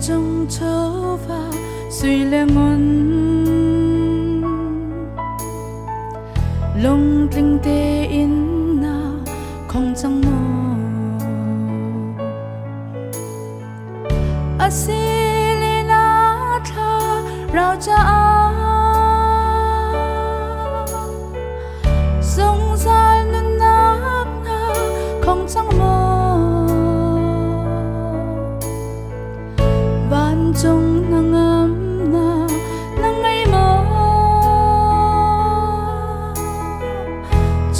trong chớ và suy lệ ngon lung linh tê in na không chẳng mơ asilina tha rao cha sông dài nun nát na không chẳng mơ van trong nang ấm na nang ngày mơ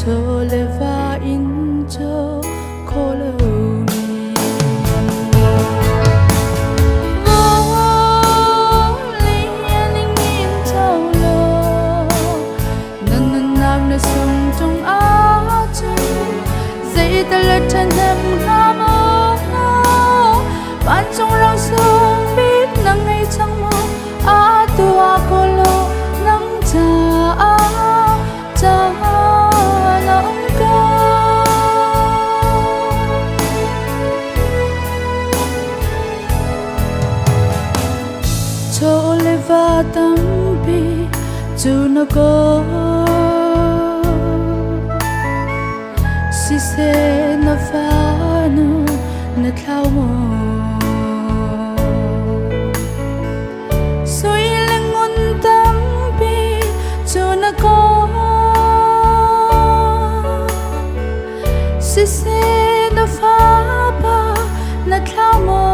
cho lệ va in cho khô lâu sông trong áo chân dây ta lật chân em ngắm bạn trong lòng sông biết nắng ngày chẳng mơ tua cô lô nắng cha nắng ca cho lê va tâm bi dù nó có si se na fa nu na thao mo soi leng ngun tam bi cho na ko si se na fa ba na thao mo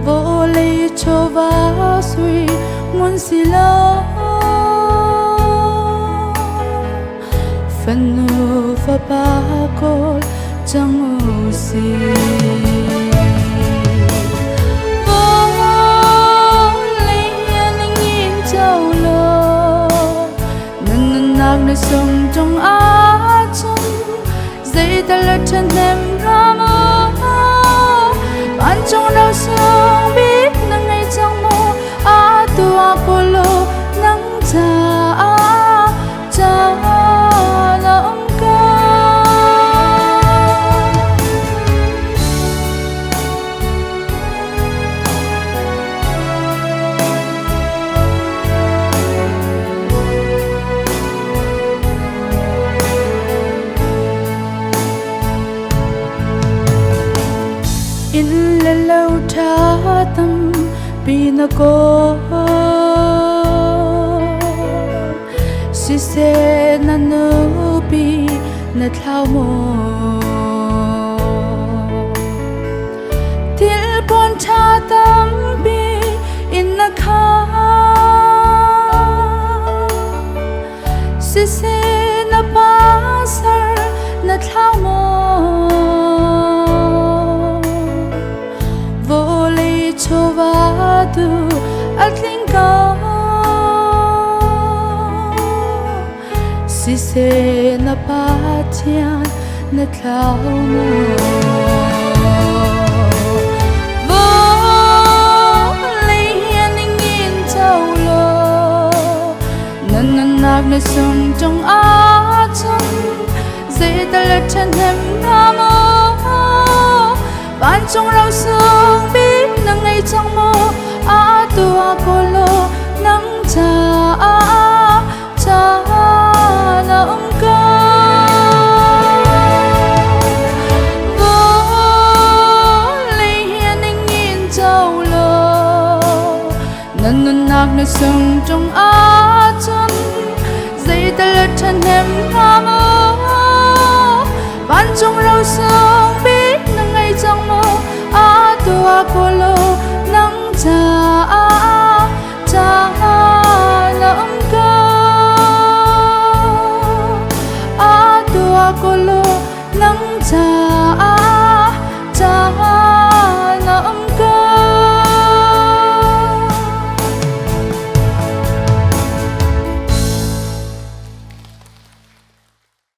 vô lê cho va sui ngun si lo phần nụ và ba cô chẳng ngủ gì vô lấy anh nhìn châu lô nâng nạc nơi sông trong á chân dây ta lật chân em ra mơ bạn trong đau sương biết nâng ngày trong mơ tua cô lô nắng cha in lê lâu tha tâm bi na cô si se na nu bi na thao mo til con tha tâm bi in na kha si se na pa sar na thao mo cho va tu atling ka si se na pa tian na thao mo vô lấy anh nhìn châu lô nâng nạc nơi sông trong á chân dây ta lật chân em ngắm bạn trong lòng sương biết nắng ngày trong mơ tua cô lô nắng cha nắng ca vô lấy anh nhìn châu lô nâng nạc nơi sông trong á chân dây ta lật chân em ngắm bạn trong lòng sương biết nắng ngày trong mơ tua cô lô nắng cha nắng ca tua cô lô